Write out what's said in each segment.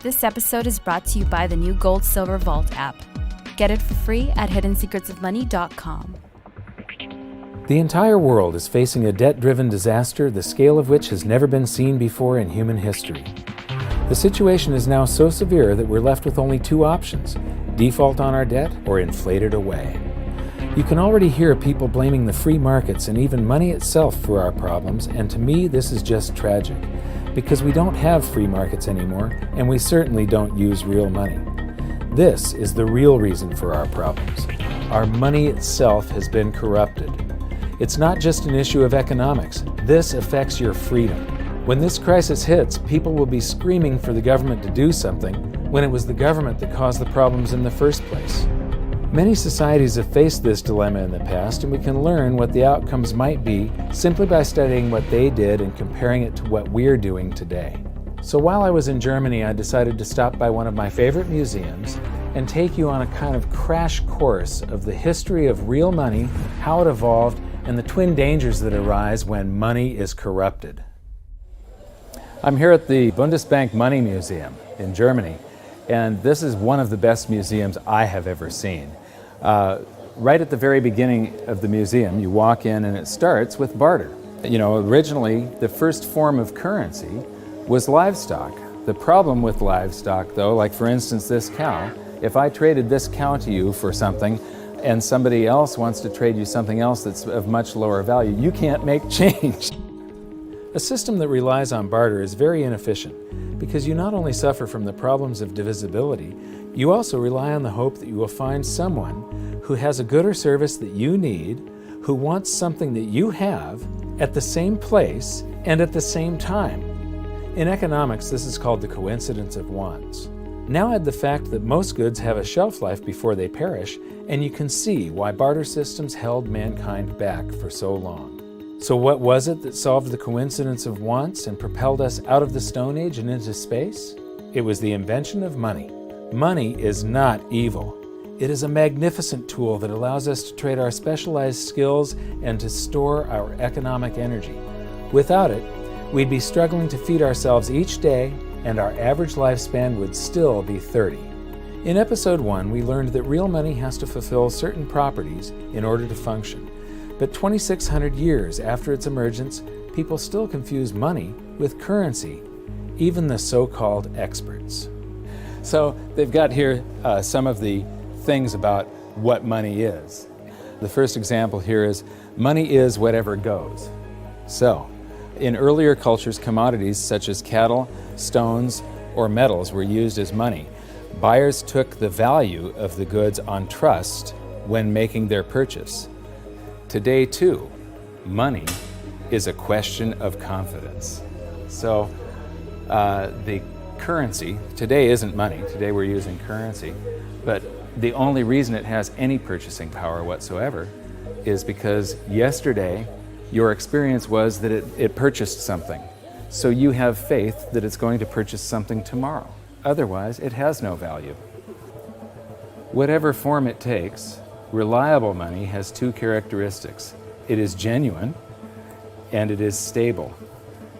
This episode is brought to you by the new Gold Silver Vault app. Get it for free at hiddensecretsofmoney.com. The entire world is facing a debt-driven disaster, the scale of which has never been seen before in human history. The situation is now so severe that we're left with only two options: default on our debt or inflate it away. You can already hear people blaming the free markets and even money itself for our problems, and to me this is just tragic, because we don't have free markets anymore, and we certainly don't use real money. This is the real reason for our problems. Our money itself has been corrupted. It's not just an issue of economics. This affects your freedom. When this crisis hits, people will be screaming for the government to do something when it was the government that caused the problems in the first place. Many societies have faced this dilemma in the past, and we can learn what the outcomes might be simply by studying what they did and comparing it to what we're doing today. So while I was in Germany, I decided to stop by one of my favorite museums and take you on a kind of crash course of the history of real money, how it evolved, and the twin dangers that arise when money is corrupted. I'm here at the Bundesbank Money Museum in Germany, and this is one of the best museums I have ever seen. Right at the very beginning of the museum, you walk in and it starts with barter. Originally, the first form of currency was livestock. The problem with livestock, though, like for instance this cow, if I traded this cow to you for something and somebody else wants to trade you something else that's of much lower value, you can't make change. A system that relies on barter is very inefficient because you not only suffer from the problems of divisibility, you also rely on the hope that you will find someone who has a good or service that you need, who wants something that you have at the same place and at the same time. In economics, this is called the coincidence of wants. Now add the fact that most goods have a shelf life before they perish, and you can see why barter systems held mankind back for so long. So what was it that solved the coincidence of wants and propelled us out of the Stone Age and into space? It was the invention of money. Money is not evil. It is a magnificent tool that allows us to trade our specialized skills and to store our economic energy. Without it, we'd be struggling to feed ourselves each day, and our average lifespan would still be 30. In episode 1, we learned that real money has to fulfill certain properties in order to function. But 2,600 years after its emergence, people still confuse money with currency, even the so-called experts. So they've got here some of the things about what money is. The first example here is money is whatever goes. So in earlier cultures, commodities such as cattle, stones, or metals were used as money. Buyers took the value of the goods on trust when making their purchase. Today, too, money is a question of confidence. So the currency, today isn't money, today we're using currency, but the only reason it has any purchasing power whatsoever is because yesterday your experience was that it purchased something. So you have faith that it's going to purchase something tomorrow. Otherwise, it has no value. Whatever form it takes, reliable money has two characteristics. It is genuine and it is stable.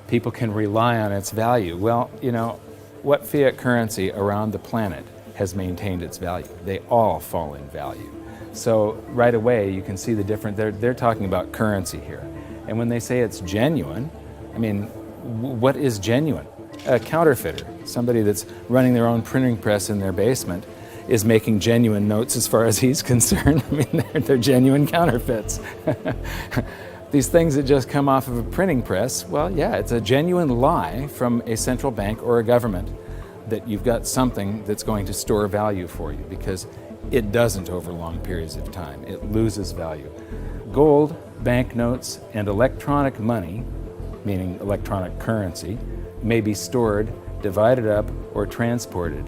People can rely on its value. Well, what fiat currency around the planet has maintained its value? They all fall in value. So right away you can see the difference. They're talking about currency here. And when they say it's genuine, what is genuine? A counterfeiter, somebody that's running their own printing press in their basement, is making genuine notes as far as he's concerned. They're genuine counterfeits. These things that just come off of a printing press, well, yeah, it's a genuine lie from a central bank or a government that you've got something that's going to store value for you, because it doesn't over long periods of time. It loses value. Gold, banknotes, and electronic money, meaning electronic currency, may be stored, divided up, or transported.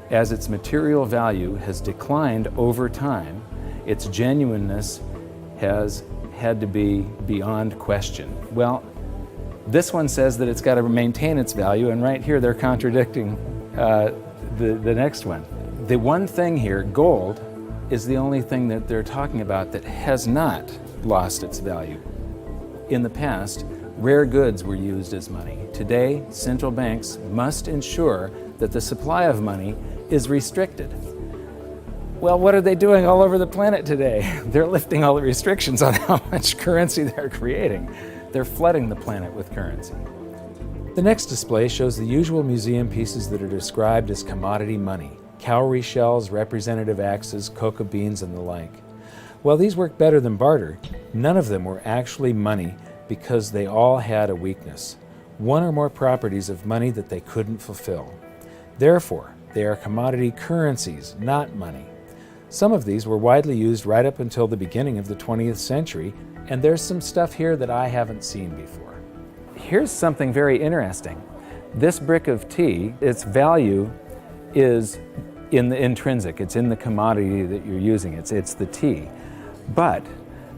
As its material value has declined over time, its genuineness has had to be beyond question. Well, this one says that it's got to maintain its value, and right here they're contradicting the next one. The one thing here, gold, is the only thing that they're talking about that has not lost its value. In the past, rare goods were used as money. Today, central banks must ensure that the supply of money is restricted. Well, what are they doing all over the planet today? They're lifting all the restrictions on how much currency they're creating. They're flooding the planet with currency. The next display shows the usual museum pieces that are described as commodity money: cowrie shells, representative axes, cocoa beans, and the like. While these work better than barter, none of them were actually money because they all had a weakness: one or more properties of money that they couldn't fulfill. Therefore, they are commodity currencies, not money. Some of these were widely used right up until the beginning of the 20th century, and there's some stuff here that I haven't seen before. Here's something very interesting. This brick of tea, its value is in the intrinsic, it's in the commodity that you're using, it's the tea. But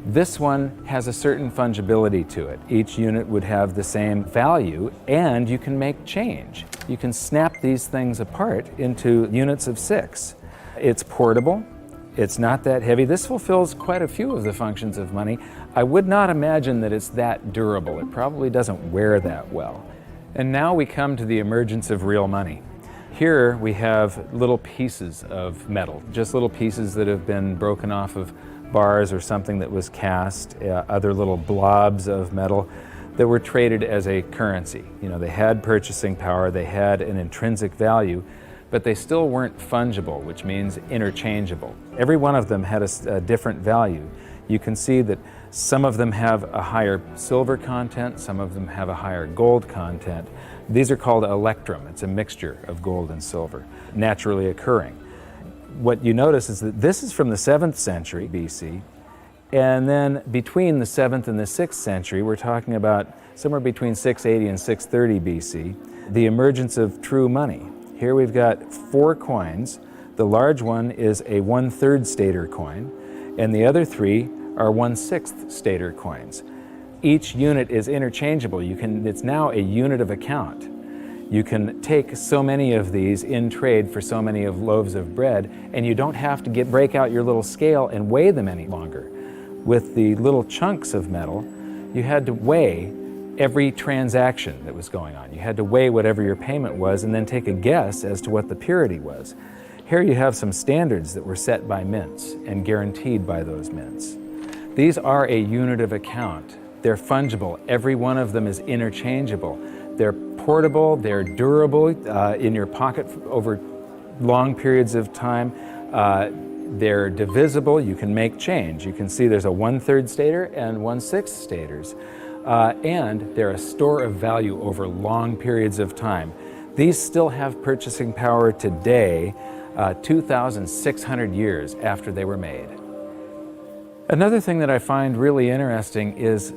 this one has a certain fungibility to it. Each unit would have the same value, and you can make change. You can snap these things apart into units of 6. It's portable. It's not that heavy. This fulfills quite a few of the functions of money. I would not imagine that it's that durable. It probably doesn't wear that well. And now we come to the emergence of real money. Here we have little pieces of metal, just little pieces that have been broken off of bars or something that was cast, other little blobs of metal that were traded as a currency. You know, they had purchasing power, they had an intrinsic value, but they still weren't fungible, which means interchangeable. Every one of them had a different value. You can see that some of them have a higher silver content, some of them have a higher gold content. These are called electrum. It's a mixture of gold and silver, naturally occurring. What you notice is that this is from the 7th century BC, and then between the 7th and the 6th century, we're talking about somewhere between 680 and 630 BC, the emergence of true money. Here we've got 4 coins. The large one is a 1/3 stater coin, and the other 3 are 1/6 stater coins. Each unit is interchangeable. It's now a unit of account. You can take so many of these in trade for so many of loaves of bread, and you don't have to break out your little scale and weigh them any longer. With the little chunks of metal, you had to weigh every transaction that was going on. You had to weigh whatever your payment was and then take a guess as to what the purity was. Here you have some standards that were set by mints and guaranteed by those mints. These are a unit of account. They're fungible. Every one of them is interchangeable. They're portable, they're durable in your pocket over long periods of time. They're divisible. You can make change. You can see there's a 1/3 stater and 1/6 staters. And they're a store of value over long periods of time. These still have purchasing power today, 2,600 years after they were made. Another thing that I find really interesting is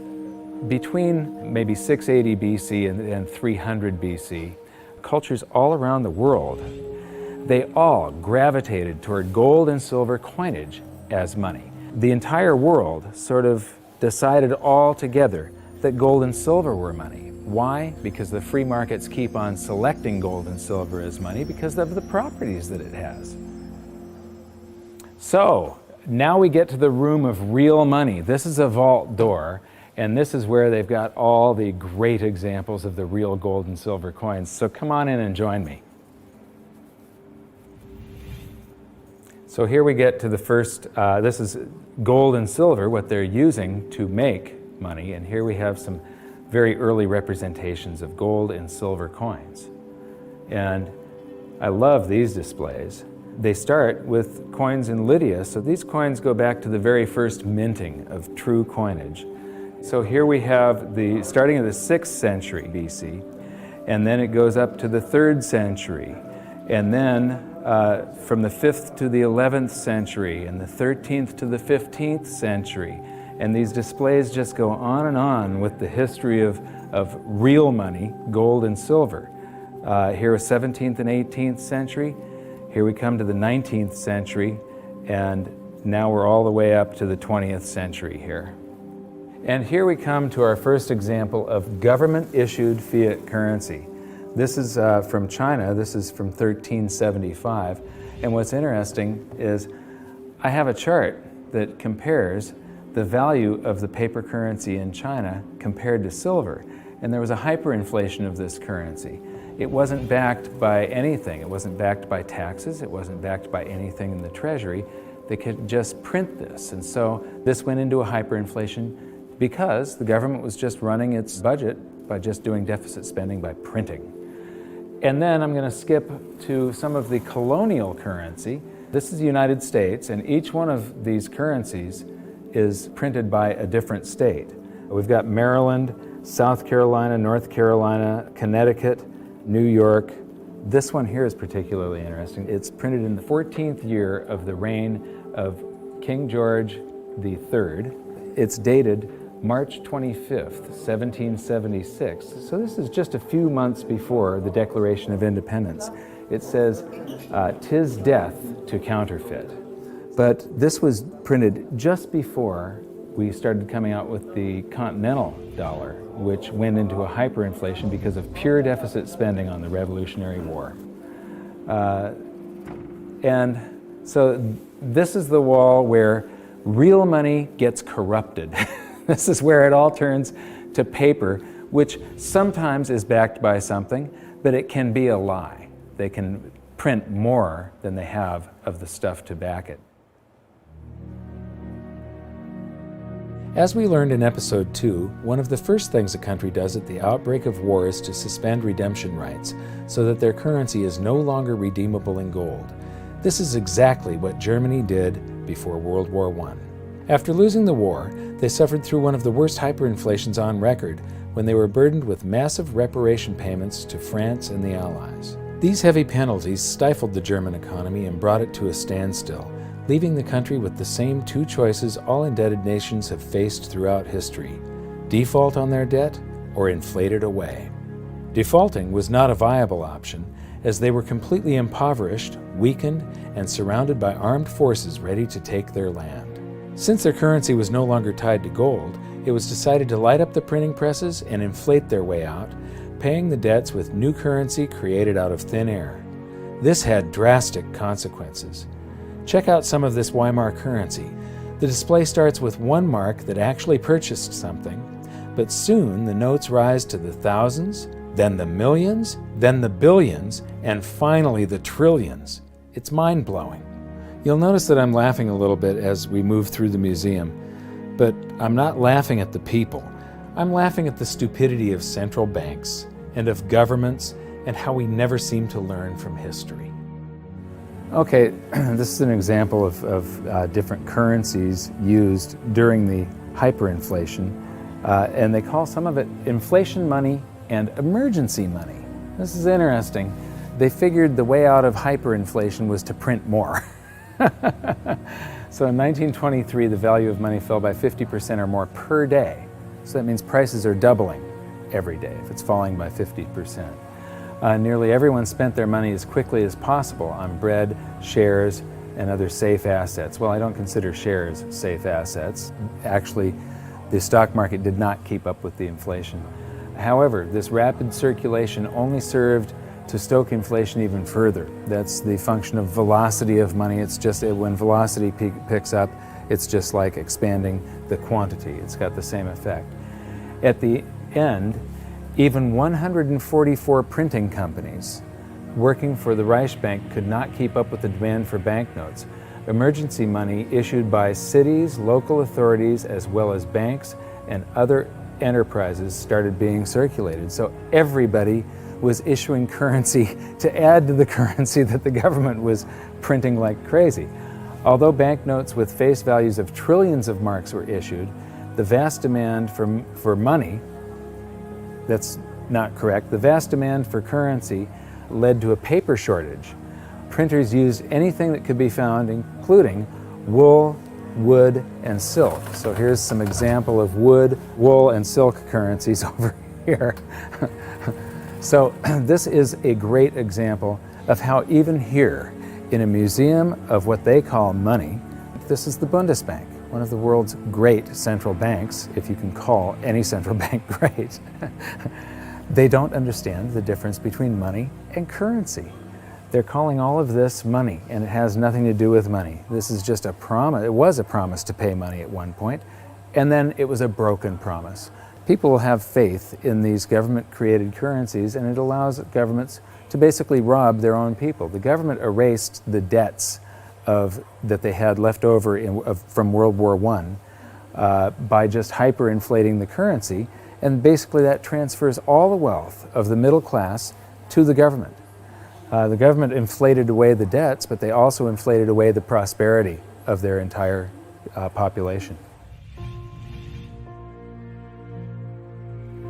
between maybe 680 BC and 300 BC, cultures all around the world, they all gravitated toward gold and silver coinage as money. The entire world sort of decided all together that gold and silver were money. Why? Because the free markets keep on selecting gold and silver as money because of the properties that it has. So, now we get to the room of real money. This is a vault door, and this is where they've got all the great examples of the real gold and silver coins. So come on in and join me. So here we get to the first, this is gold and silver, what they're using to make money, and here we have some very early representations of gold and silver coins. And I love these displays. They start with coins in Lydia, so these coins go back to the very first minting of true coinage. So here we have starting in the 6th century BC, and then it goes up to the 3rd century, and then from the 5th to the 11th century, and the 13th to the 15th century. And these displays just go on and on with the history of real money, gold and silver. Here is 17th and 18th century. Here we come to the 19th century, and now we're all the way up to the 20th century here. And here we come to our first example of government-issued fiat currency. This is from China. This is from 1375. And what's interesting is I have a chart that compares the value of the paper currency in China compared to silver. and there was a hyperinflation of this currency. It wasn't backed by anything. It wasn't backed by taxes. It wasn't backed by anything in the Treasury. They could just print this. And so this went into a hyperinflation because the government was just running its budget by just doing deficit spending by printing. And then I'm going to skip to some of the colonial currency. This is the United States, and each one of these currencies is printed by a different state. We've got Maryland, South Carolina, North Carolina, Connecticut, New York. This one here is particularly interesting. It's printed in the 14th year of the reign of King George III. It's dated March 25th, 1776. So this is just a few months before the Declaration of Independence. It says, "'Tis death to counterfeit." But this was printed just before we started coming out with the continental dollar, which went into a hyperinflation because of pure deficit spending on the Revolutionary War. And so this is the wall where real money gets corrupted. This is where it all turns to paper, which sometimes is backed by something, but it can be a lie. They can print more than they have of the stuff to back it. As we learned in Episode 2, one of the first things a country does at the outbreak of war is to suspend redemption rights so that their currency is no longer redeemable in gold. This is exactly what Germany did before World War I. After losing the war, they suffered through one of the worst hyperinflations on record when they were burdened with massive reparation payments to France and the Allies. These heavy penalties stifled the German economy and brought it to a standstill, leaving the country with the same two choices all indebted nations have faced throughout history: default on their debt or inflate it away. Defaulting was not a viable option, as they were completely impoverished, weakened, and surrounded by armed forces ready to take their land. Since their currency was no longer tied to gold, it was decided to light up the printing presses and inflate their way out, paying the debts with new currency created out of thin air. This had drastic consequences. Check out some of this Weimar currency. The display starts with one mark that actually purchased something, but soon the notes rise to the thousands, then the millions, then the billions, and finally the trillions. It's mind-blowing. You'll notice that I'm laughing a little bit as we move through the museum, but I'm not laughing at the people. I'm laughing at the stupidity of central banks and of governments and how we never seem to learn from history. Okay, this is an example of different currencies used during the hyperinflation, and they call some of it inflation money and emergency money. This is interesting. They figured the way out of hyperinflation was to print more. So in 1923, the value of money fell by 50% or more per day. So that means prices are doubling every day if it's falling by 50%. Nearly everyone spent their money as quickly as possible on bread, shares, and other safe assets. Well, I don't consider shares safe assets. Actually, the stock market did not keep up with the inflation. However, this rapid circulation only served to stoke inflation even further. That's the function of velocity of money. It's just when velocity picks up, it's just like expanding the quantity. It's got the same effect. At the end, even 144 printing companies working for the Reichsbank could not keep up with the demand for banknotes. Emergency money issued by cities, local authorities, as well as banks and other enterprises started being circulated. So everybody was issuing currency to add to the currency that the government was printing like crazy. Although banknotes with face values of trillions of marks were issued, the vast demand for money, that's not correct, the vast demand for currency led to a paper shortage. Printers used anything that could be found, including wool, wood, and silk. So here's some example of wood, wool, and silk currencies over here. So this is a great example of how even here, in a museum of what they call money, this is the Bundesbank, one of the world's great central banks, if you can call any central bank great. They don't understand the difference between money and currency. They're calling all of this money, and it has nothing to do with money. This is just a promise. It was a promise to pay money at one point, and then it was a broken promise. People will have faith in these government-created currencies, and it allows governments to basically rob their own people. The government erased the debts that they had left over from World War I by just hyperinflating the currency, and basically that transfers all the wealth of the middle class to the government. The government inflated away the debts, but they also inflated away the prosperity of their entire population.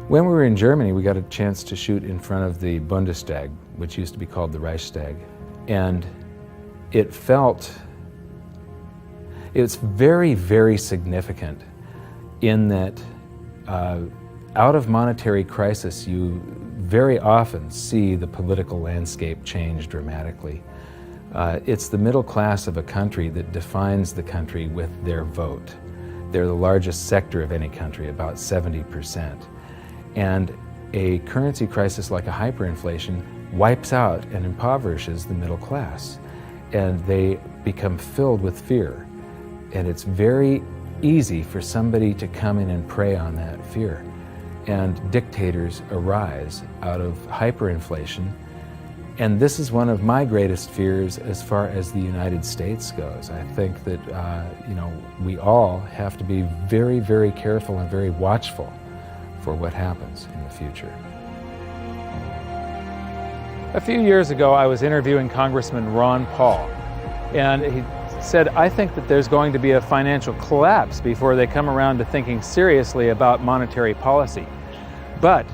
When we were in Germany, we got a chance to shoot in front of the Bundestag, which used to be called the Reichstag, and it's very, very significant in that out of monetary crisis, you very often see the political landscape change dramatically. It's the middle class of a country that defines the country with their vote. They're the largest sector of any country, about 70%. And a currency crisis like a hyperinflation wipes out and impoverishes the middle class. And they become filled with fear. And it's very easy for somebody to come in and prey on that fear. And dictators arise out of hyperinflation. And this is one of my greatest fears as far as the United States goes. I think that we all have to be very, very careful and very watchful for what happens in the future. A few years ago, I was interviewing Congressman Ron Paul, and he said, I think that there's going to be a financial collapse before they come around to thinking seriously about monetary policy. But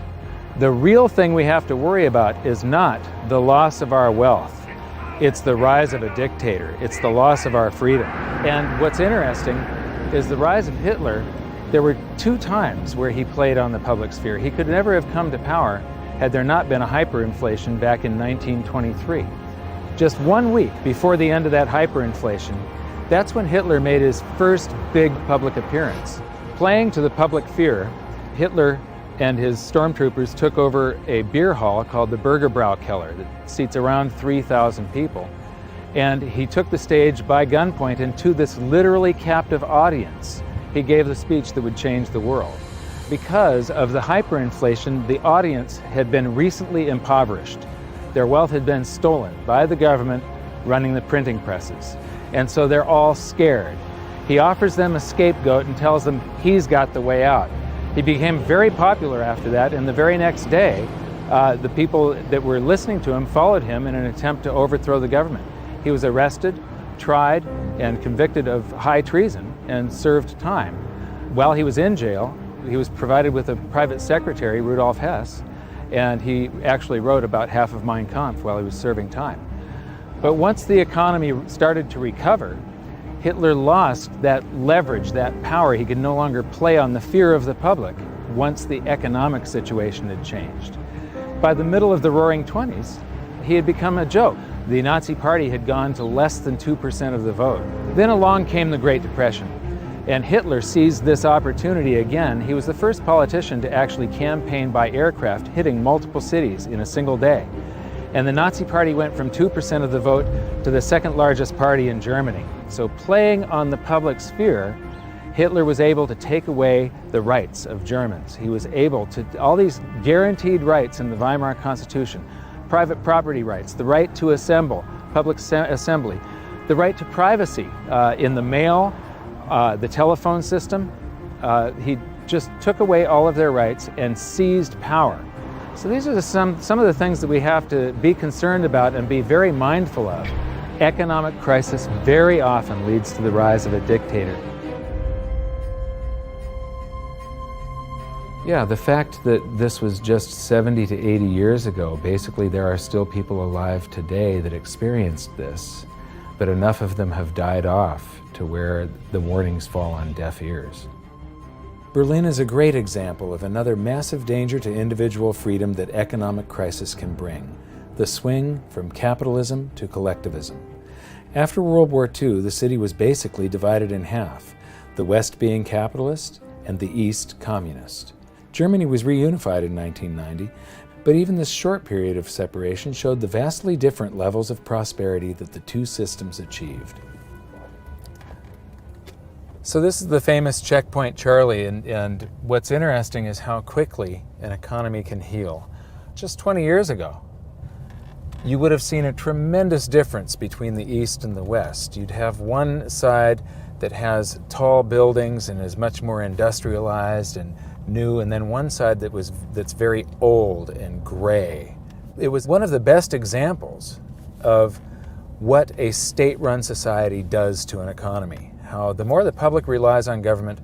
the real thing we have to worry about is not the loss of our wealth. It's the rise of a dictator. It's the loss of our freedom. And what's interesting is the rise of Hitler. There were 2 times where he played on the public sphere. He could never have come to power had there not been a hyperinflation back in 1923. Just 1 week before the end of that hyperinflation, that's when Hitler made his first big public appearance. Playing to the public fear, Hitler and his stormtroopers took over a beer hall called the Bürgerbraukeller that seats around 3,000 people. And he took the stage by gunpoint, and to this literally captive audience, he gave the speech that would change the world. Because of the hyperinflation, the audience had been recently impoverished. Their wealth had been stolen by the government running the printing presses. And so they're all scared. He offers them a scapegoat and tells them he's got the way out. He became very popular after that, and the very next day, the people that were listening to him followed him in an attempt to overthrow the government. He was arrested, tried, and convicted of high treason and served time. While he was in jail, he was provided with a private secretary, Rudolf Hess, and he actually wrote about half of Mein Kampf while he was serving time. But once the economy started to recover, Hitler lost that leverage, that power. He could no longer play on the fear of the public once the economic situation had changed. By the middle of the Roaring '20s, he had become a joke. The Nazi Party had gone to less than 2% of the vote. Then along came the Great Depression, and Hitler seized this opportunity again. He was the first politician to actually campaign by aircraft, hitting multiple cities in a single day. And the Nazi Party went from 2% of the vote to the second largest party in Germany. So playing on the public sphere, Hitler was able to take away the rights of Germans. He was able to, all these guaranteed rights in the Weimar Constitution, private property rights, the right to assemble, public assembly, the right to privacy in the mail, the telephone system. He just took away all of their rights and seized power. So these are some of the things that we have to be concerned about and be very mindful of. Economic crisis very often leads to the rise of a dictator. Yeah, the fact that this was just 70 to 80 years ago, basically there are still people alive today that experienced this, but enough of them have died off to where the warnings fall on deaf ears. Berlin is a great example of another massive danger to individual freedom that economic crisis can bring, the swing from capitalism to collectivism. After World War II, the city was basically divided in half, the West being capitalist and the East communist. Germany was reunified in 1990, but even this short period of separation showed the vastly different levels of prosperity that the two systems achieved. So this is the famous checkpoint Charlie, and what's interesting is how quickly an economy can heal. Just 20 years ago, you would have seen a tremendous difference between the East and the West. You'd have one side that has tall buildings and is much more industrialized and new, and then one side that's very old and gray. It was one of the best examples of what a state-run society does to an economy. How the more the public relies on government,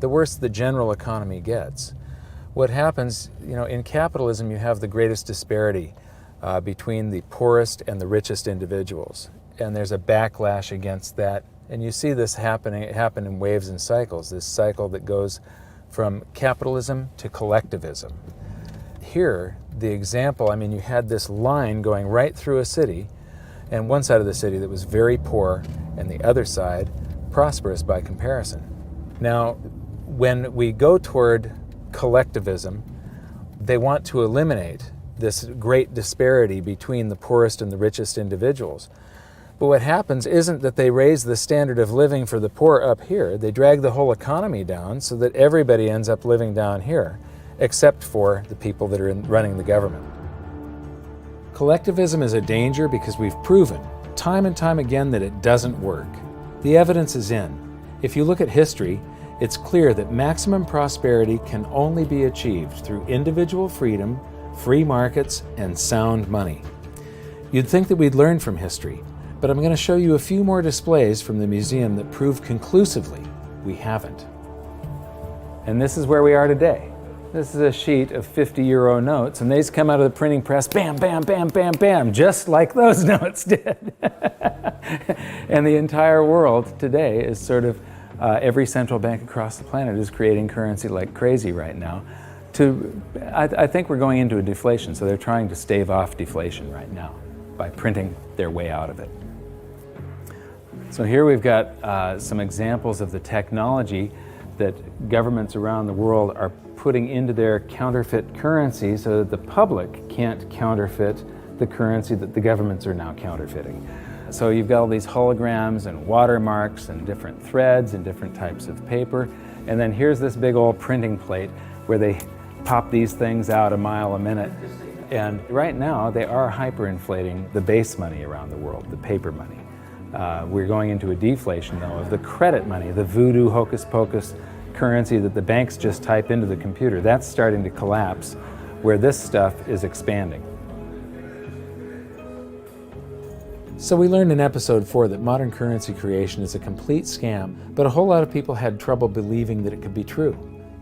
the worse the general economy gets. What happens, in capitalism, you have the greatest disparity between the poorest and the richest individuals. And there's a backlash against that. And you see this happen in waves and cycles, this cycle that goes from capitalism to collectivism. Here, the example, you had this line going right through a city, and one side of the city that was very poor, and the other side prosperous by comparison. Now, when we go toward collectivism, they want to eliminate this great disparity between the poorest and the richest individuals. But what happens isn't that they raise the standard of living for the poor up here. They drag the whole economy down so that everybody ends up living down here, except for the people that are running the government. Collectivism is a danger because we've proven time and time again that it doesn't work. The evidence is in. If you look at history, it's clear that maximum prosperity can only be achieved through individual freedom, free markets, and sound money. You'd think that we'd learn from history, but I'm going to show you a few more displays from the museum that prove conclusively we haven't. And this is where we are today. This is a sheet of 50-euro notes, and these come out of the printing press, bam, bam, bam, bam, bam, just like those notes did. And the entire world today is sort of, every central bank across the planet is creating currency like crazy right now. I think we're going into a deflation, so they're trying to stave off deflation right now by printing their way out of it. So here we've got some examples of the technology that governments around the world are putting into their counterfeit currency so that the public can't counterfeit the currency that the governments are now counterfeiting. So you've got all these holograms and watermarks and different threads and different types of paper. And then here's this big old printing plate where they pop these things out a mile a minute. And right now they are hyperinflating the base money around the world, the paper money. We're going into a deflation, though, of the credit money, the voodoo hocus-pocus currency that the banks just type into the computer. That's starting to collapse, where this stuff is expanding. So we learned in episode 4 that modern currency creation is a complete scam, but a whole lot of people had trouble believing that it could be true.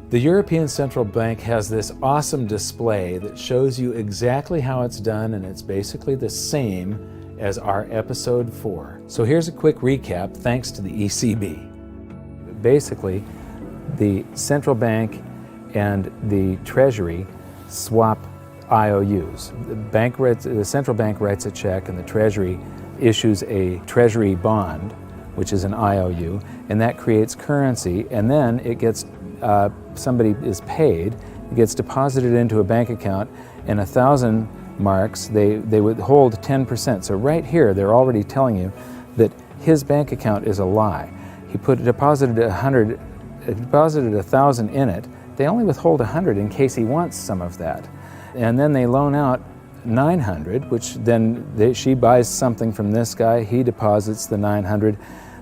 The European Central Bank has this awesome display that shows you exactly how it's done, and it's basically the same as our episode 4. So here's a quick recap thanks to the ECB. Basically, the central bank and the Treasury swap IOUs. The central bank writes a check and the Treasury issues a Treasury bond, which is an IOU, and that creates currency, and then it gets, somebody is paid, it gets deposited into a bank account, and 1,000 marks, they withhold 10%. So right here, they're already telling you that his bank account is a lie. He deposited 1,000 in it. They only withhold 100 in case he wants some of that. And then they loan out 900, which then she buys something from this guy, he deposits the 900.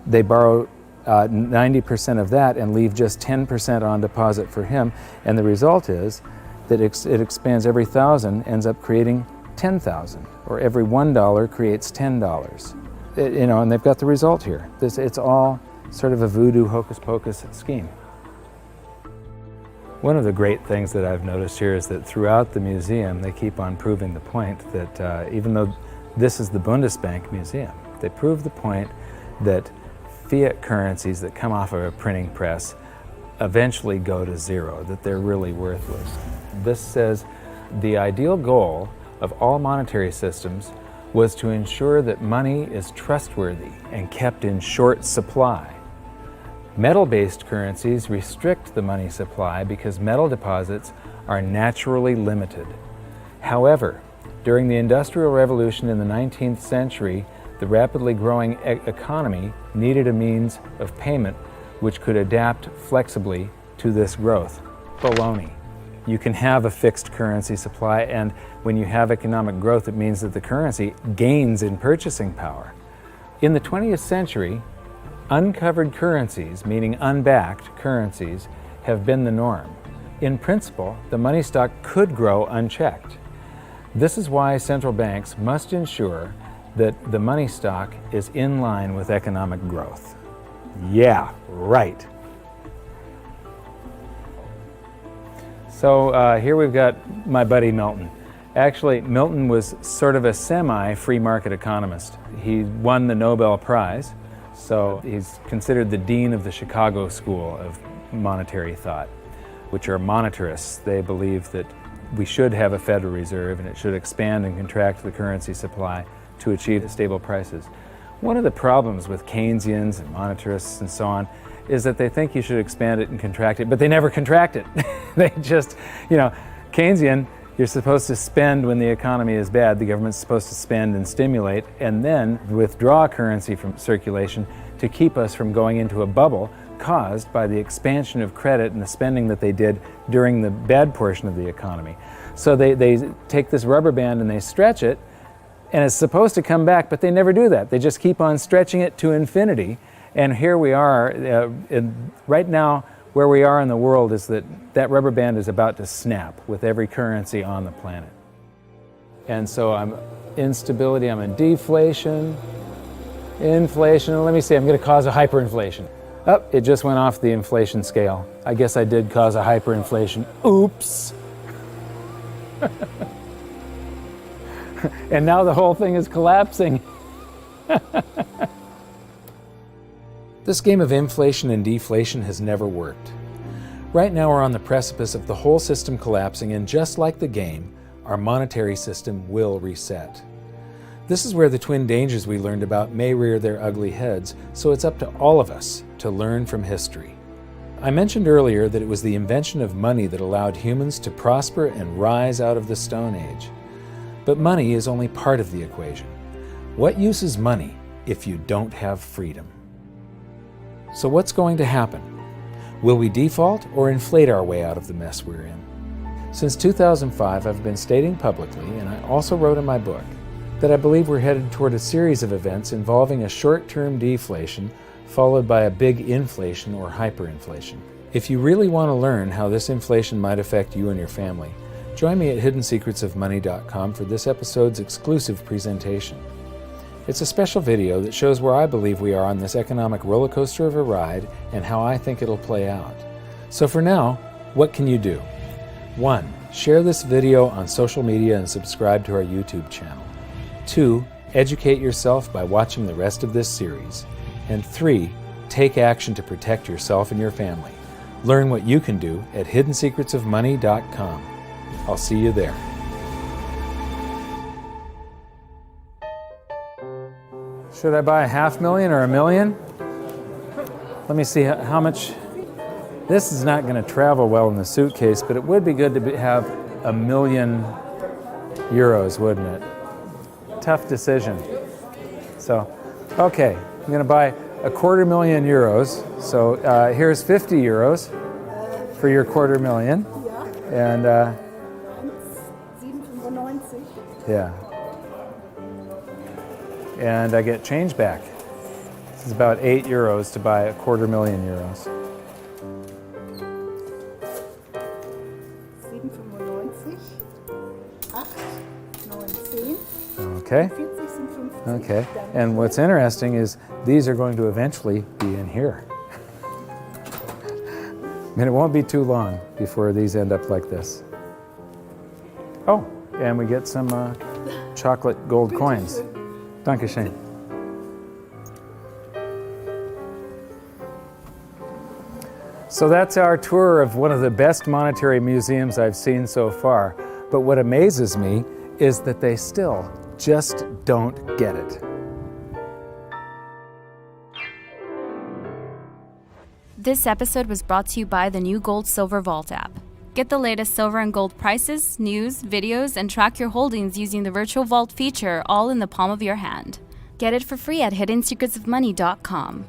They borrow 90% of that and leave just 10% on deposit for him. And the result is that it expands. Every 1,000 ends up creating 10,000, or every $1 creates $10. And they've got the result here. It's all sort of a voodoo hocus-pocus scheme. One of the great things that I've noticed here is that throughout the museum, they keep on proving the point that even though this is the Bundesbank Museum, they prove the point that fiat currencies that come off of a printing press eventually go to zero, that they're really worthless. This says the ideal goal of all monetary systems was to ensure that money is trustworthy and kept in short supply. Metal-based currencies restrict the money supply because metal deposits are naturally limited. However, during the Industrial Revolution in the 19th century, the rapidly growing economy needed a means of payment which could adapt flexibly to this growth. Baloney. You can have a fixed currency supply, and when you have economic growth, it means that the currency gains in purchasing power. In the 20th century, uncovered currencies, meaning unbacked currencies, have been the norm. In principle, the money stock could grow unchecked. This is why central banks must ensure that the money stock is in line with economic growth. Yeah, right. So here we've got my buddy Milton. Actually, Milton was sort of a semi-free market economist. He won the Nobel Prize, so he's considered the dean of the Chicago School of Monetary Thought, which are monetarists. They believe that we should have a Federal Reserve and it should expand and contract the currency supply to achieve stable prices. One of the problems with Keynesians and monetarists and so on is that they think you should expand it and contract it, but they never contract it. They just, Keynesian, you're supposed to spend when the economy is bad. The government's supposed to spend and stimulate and then withdraw currency from circulation to keep us from going into a bubble caused by the expansion of credit and the spending that they did during the bad portion of the economy. So they take this rubber band and they stretch it, and it's supposed to come back, but they never do that. They just keep on stretching it to infinity. And here we are, right now, where we are in the world is that rubber band is about to snap with every currency on the planet. And so I'm instability, I'm in deflation, inflation. Let me see, I'm going to cause a hyperinflation. Oh, it just went off the inflation scale. I guess I did cause a hyperinflation. Oops. And now the whole thing is collapsing. This game of inflation and deflation has never worked. Right now we're on the precipice of the whole system collapsing, and just like the game, our monetary system will reset. This is where the twin dangers we learned about may rear their ugly heads, so it's up to all of us to learn from history. I mentioned earlier that it was the invention of money that allowed humans to prosper and rise out of the Stone Age. But money is only part of the equation. What use is money if you don't have freedom? So what's going to happen? Will we default or inflate our way out of the mess we're in? Since 2005, I've been stating publicly, and I also wrote in my book, that I believe we're headed toward a series of events involving a short-term deflation followed by a big inflation or hyperinflation. If you really want to learn how this inflation might affect you and your family, join me at hiddensecretsofmoney.com for this episode's exclusive presentation. It's a special video that shows where I believe we are on this economic roller coaster of a ride and how I think it'll play out. So for now, what can you do? 1. Share this video on social media and subscribe to our YouTube channel. 2. Educate yourself by watching the rest of this series. And 3. Take action to protect yourself and your family. Learn what you can do at hiddensecretsofmoney.com. I'll see you there. Should I buy $500,000 or $1 million? Let me see how much. This is not going to travel well in the suitcase, but it would be good to have €1 million, wouldn't it? Tough decision. So, okay, I'm going to buy €250,000. So here's €50 for your €250,000. And 7,95. yeah. And I get change back. This is about €8 to buy €250,000. 7,95, 8, 9, 10. Okay. 40 sind 50. Okay. And what's interesting is these are going to eventually be in here. And it won't be too long before these end up like this. Oh, and we get some chocolate gold coins. Dankeschön. So that's our tour of one of the best monetary museums I've seen so far. But what amazes me is that they still just don't get it. This episode was brought to you by the new Gold Silver Vault app. Get the latest silver and gold prices, news, videos, and track your holdings using the virtual vault feature all in the palm of your hand. Get it for free at hiddensecretsofmoney.com.